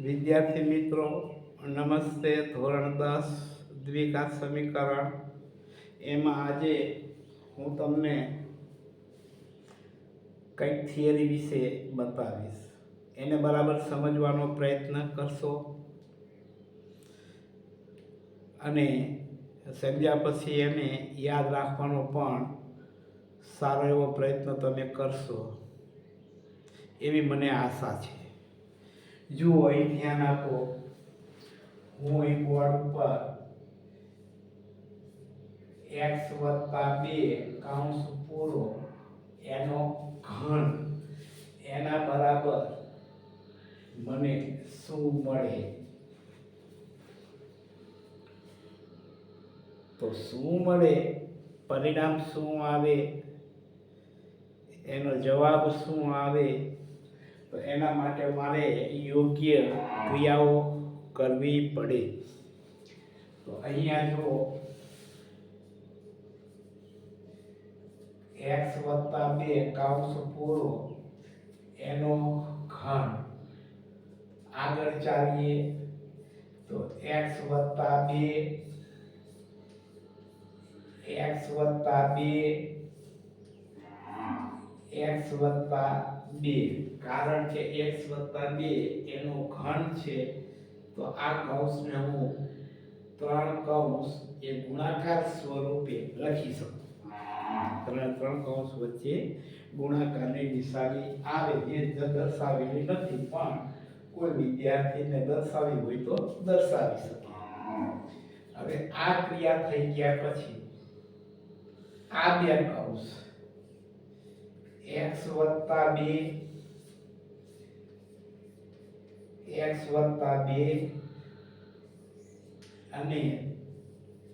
વિદ્યાર્થી મિત્રો, નમસ્તે. ધોરણ 10 દ્વિઘાત સમીકરણ એમાં આજે હું તમને કંઈક થિયરી વિશે બતાવીશ. એને બરાબર સમજવાનો પ્રયત્ન કરશો અને સમજ્યા પછી એને યાદ રાખવાનો પણ સારો એવો પ્રયત્ન તમે કરશો એવી મને આશા છે. જુઓ, અહીં ધ્યાન આપો. હું એક બોર્ડ ઉપર x + 2 કૌંસ પૂરો એનો ઘન એના બરાબર મને શું મળે? તો શું મળે, પરિણામ શું આવે, એનો જવાબ શું આવે, તો એના માટે મારે યોગ્ય ક્રિયાઓ કરવી પડે. તો અહીંયા જો x + 2 કૌંસ પૂરો એનો ઘન. આગળ ચાલીએ તો x + 2 કારણ કે x + 2 એનો ઘન છે, તો આ કૌંસને હું 3 કૌંસ એ ગુણાકાર સ્વરૂપે લખી શકું. ત્રણ કૌંસ વચ્ચે ગુણાકારની નિશાની આવે, જે દર્શાવેલી નથી, પણ કોઈ વિદ્યાર્થીને દર્શાવી હોય તો દર્શાવી શકે. હવે આ ક્રિયા થઈ ગયા પછી આ બે કૌંસ x + 2 અને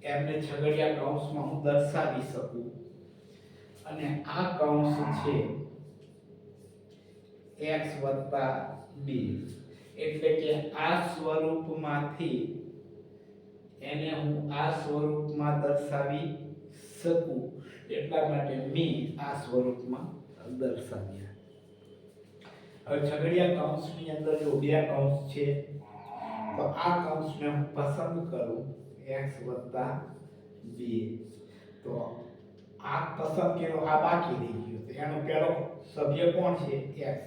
એમને છગડીયા કૌંસમાં હું દર્શાવી શકું. અને આ કૌંસ છે x + 2, એટલે કે આ સ્વરૂપમાંથી એને હું આ સ્વરૂપમાં દર્શાવી શકું, એટલા માટે મેં આ સ્વરૂપમાં દર્શાવ્યા. હવે છગડીયા કૌંસની અંદર જો બે કૌંસ છે, તો આ કૌંસને હું પસંદ કરું x + 2, તો આ પસંદ કર્યો, આ બાકી રહી ગયો. તો એનો પહેલો સભ્ય કોણ છે? x.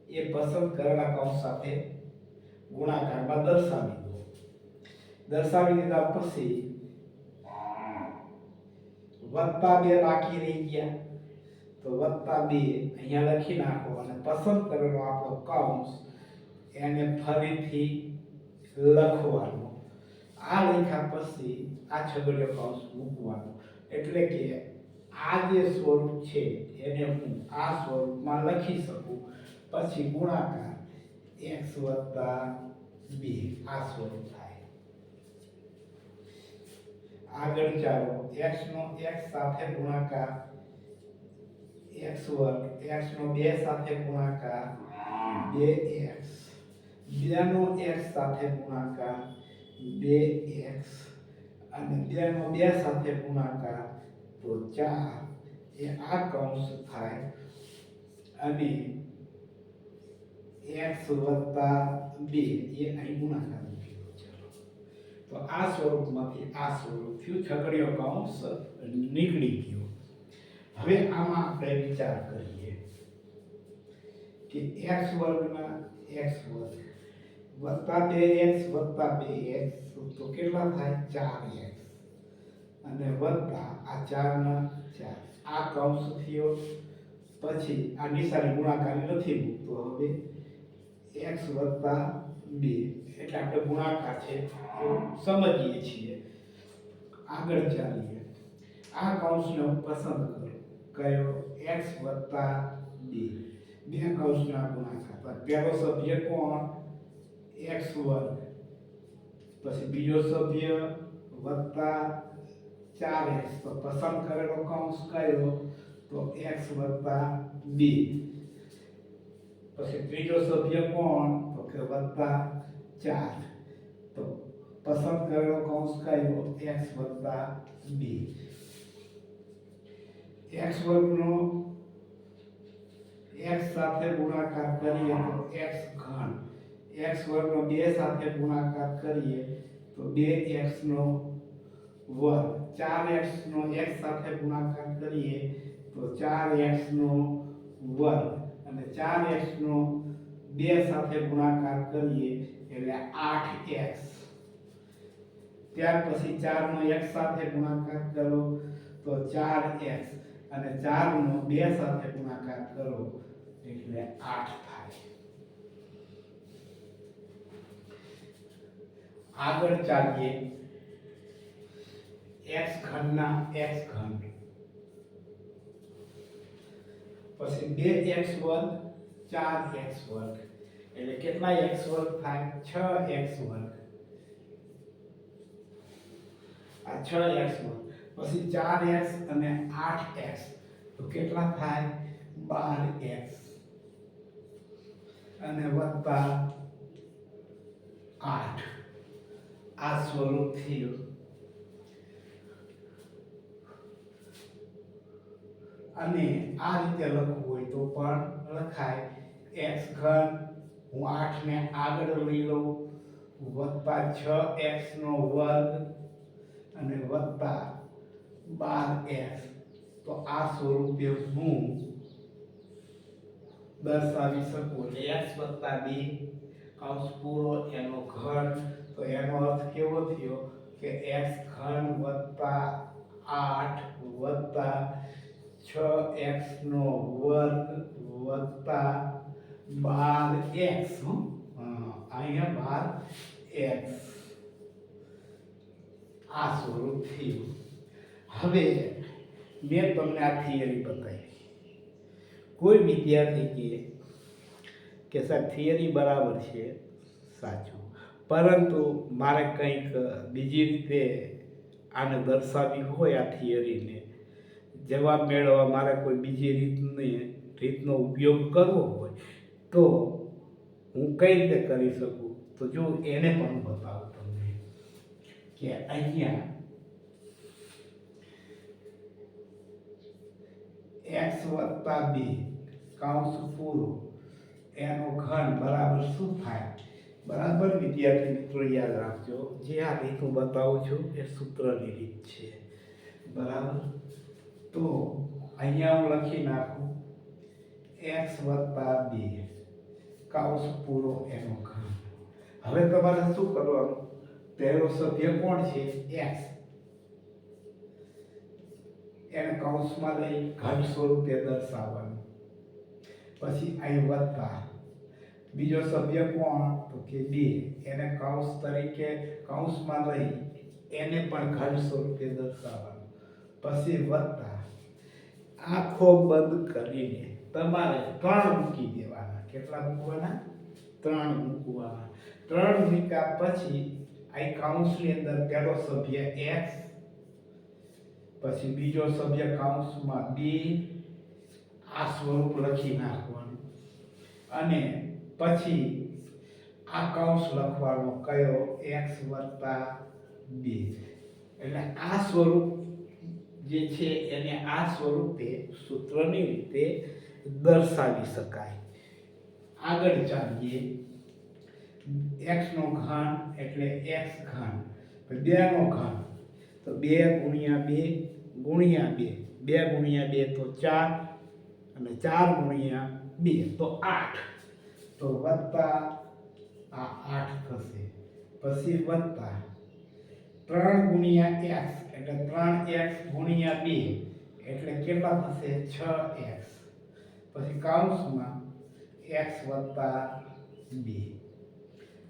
એ પસંદ કરેલા કૌંસ સાથે ગુણાકારમાં દર્શાવી દો. દર્શાવી દીધા પછી +2 બાકી રહી ગયા, તો +2 અહીંયા લખી નાખો અને પસંદ કરેલો આપણો કૌંસ એને ફરીથી લખવાનો. આ લખ્યા પછી આ છગડીયો કૌંસ મૂકવાનો, એટલે કે આ જે સ્વરૂપ છે એને હું આ સ્વરૂપમાં લખી શકું. પછી ગુણાકાર x + 2 આ સ્વરૂપ થાય. આગળ ચાલો, x નો x સાથે ગુણાકાર x2, x નો 2 સાથે ગુણાકાર 2x, 2 નો x સાથે ગુણાકાર 2x અને 2 નો 2 સાથે ગુણાકાર તો 4. એ આ કૌંસ થાય. અને x + 2 એ અહીં ગુણાકાર મૂક્યો. ચાલો, તો આ સ્વરૂપમાંથી આ સ્વરૂપ થયું, છગડીયો કૌંસ નીકળી ગયો. હવે આમાં આપણે વિચાર કરીએ કે x² ના x² + 2x + 2x તો કેટલા થાય? 4x અને વત્તા આ 4 ના 4. આ કૌંસ થયો. પછી આ નિશાની ગુણાકારની નથી મૂકતો. હવે x + 2 એટલે આપણે ગુણાકાર છે એવું સમજીએ છીએ. આગળ ચાલીએ. આ કૌંસને હું પસંદ કરું. કયો? x + 2. બે કૌંસના ગુણાકાર. પહેલો સભ્ય કોણ? x². પછી બીજો સભ્ય +4x. તો પસંદ કરેલો કૌંસ કયો? તો x + 2. પછી ત્રીજો સભ્ય કોણ? તો કે +4. તો પસંદ કરેલો કૌંસ કયો? x + 2. x² નો x સાથે ગુણાકાર કરીએ તો x ઘન. x વર્ગનો 2 સાથે ગુણાકાર કરીએ તો 2x નો વર્ગ, 4x નો x સાથે ગુણાકાર કરીએ તો 4x નો વર્ગ, અને 4x નો 2 સાથે ગુણાકાર કરીએ એટલે 8x. ત્યાર પછી 4 નો x સાથે ગુણાકાર કરો તો 4x, અને 4 નો 2 સાથે ગુણાકાર કરો એટલે 8 થાય. આગળ ચાલીએ x ઘનના x ઘન, પછી 2x વર્ગ 4x વર્ગ એટલે કેટલા x વર્ગ થાય? 6x વર્ગ. આ 6x વર્ગ, પછી 4x અને 8x તો કેટલા થાય? 12x, અને વત્તા 8. આ સ્વરૂપ થયું. અને આ રીતે લખવું હોય તો પણ લખાય. x ઘન હું 8 ને આગળ લઈ લઉં, વત્તા 6x નો વર્ગ અને વત્તા 12x. તો આ સ્વરૂપે હું દર્શાવી શકું. x વત્તા 2 કૌંસ પૂરો એનો ઘન. તો એનો અર્થ કેવો થયો કે x ઘન વત્તા 8 વત્તા 6x નો વર્ગ વત્તા 12x. અહીંયા 12x. આ સ્વરૂપ થયું. હવે મેં તમને આ થિયરી બતાવી. કોઈ વિદ્યાર્થી કે સાહેબ થિયરી બરાબર છે, સાચું, પરંતુ મારે કંઈક બીજી રીતે આને દર્શાવવી હોય, આ થિયરીને જવાબ મેળવવા મારે કોઈ બીજી રીતનો ઉપયોગ કરવો હોય તો હું કઈ રીતે કરી શકું? તો જો એને પણ બતાવું તમને કે અહીંયા x વત્તા 2 કૌંસ પૂરો એનો ઘન બરાબર શું થાય? બરાબર વિદ્યાર્થી મિત્રો યાદ રાખજો, જે આ રીત હું બતાવું છું એ સૂત્રની રીત છે. બરાબર. તો અહીંયા હું લખી નાખું x વત્તા 2 કૌંસ પૂરો એનો ઘન. હવે તમારે શું કરવાનું? પહેલો સભ્ય કોણ છે? x. એને કૌંસમાં લઈ ઘન સ્વરૂપે દર્શાવવાનું. પછી અહીં વત્તા બીજો સભ્ય કોણ? તો કે 2. એને કૌંસ તરીકે કૌંસમાં લઈ એને પણ ઘન સ્વરૂપે દર્શાવવાનું. પછી વત્તા આંખો બંધ કરીને તમારે 3 મૂકી દેવાના. કેટલા મૂકવાના? 3 મૂકવાના. 3 મૂક્યા પછી અહીં કૌંસની અંદર પહેલો સભ્ય x, પછી બીજો સભ્ય કૌંસમાં 2, આ સ્વરૂપ લખી નાખવાનું. અને પછી આ કૌંસ લખવાનો કયો? x વત્તા 2. એટલે આ સ્વરૂપ જે છે એને આ સ્વરૂપે સૂત્રની રીતે દર્શાવી શકાય. આગળ ચાલીએ. x નો ઘન એટલે x ઘન, 2 નો ઘન તો 2 ગુણ્યા 2 ગુણ્યા 2, 2 ગુણ્યા 2 તો 4, અને 4 ગુણ્યા 2 તો 8. તો વત્તા આ 8 થશે. પછી વત્તા 3 ગુણ્યા x એટલે 3x ગુણ્યા 2 એટલે કેટલા થશે? 6x. પછી કૌંસમાં x વત્તા 2.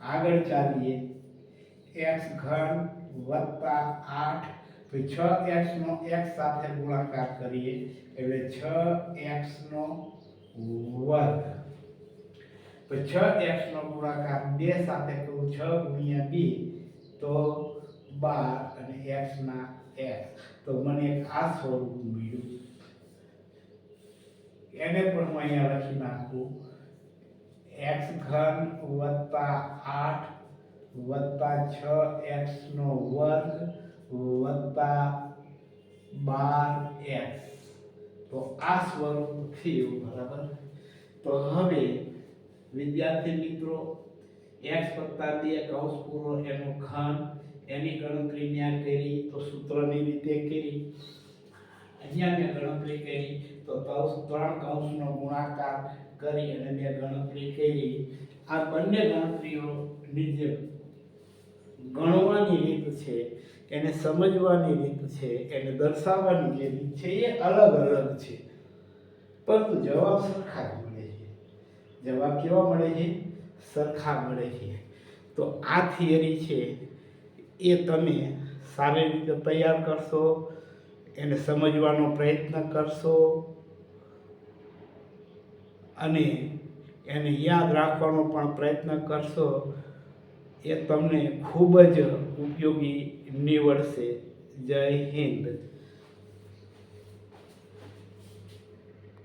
આગળ ચાલીએ. x ઘન વત્તા 8, તો 6x નો x સાથે ગુણાકાર કરીએ એટલે 6x નો વર્ગ. તો 6x નો ગુણાકાર 2 સાથે કરું, 6 ગુણ્યા 2 તો 12, અને x ના x. તો મને આ સ્વરૂપ મળ્યું. એને પણ હું અહીંયા લખી નાખું. x ઘન વત્તા 8 વત્તા 6x નો વર્ગ વત્તા 12x. તો આ સ્વરૂપ થયું. બરાબર. તો હવે વિદ્યાર્થી મિત્રો x વત્તા 2 કૌંસ પૂરો એનું ઘન એની ગણતરી ન્યા કરી તો સૂત્રની રીતે કરી. અહીંયા મેં ગણતરી કરી તો 3 કૌંસનો ગુણાકાર કરી અને મેં ગણતરી કરી. આ બંને ગણતરીઓની જે ગણવાની રીત છે, એને સમજવાની રીત છે, એને દર્શાવવાની જે રીત છે એ અલગ અલગ છે, પરંતુ જવાબ સરખા જ મળે છે. જવાબ કેવા મળે છે? સરખા મળે છે. તો આ થિયરી છે એ તમે સારી રીતે તૈયાર કરશો, એને સમજવાનો પ્રયત્ન કરશો અને એને યાદ રાખવાનો પણ પ્રયત્ન કરશો, એ તમને ખૂબ જ ઉપયોગી નીવડશે. જય હિન્દ.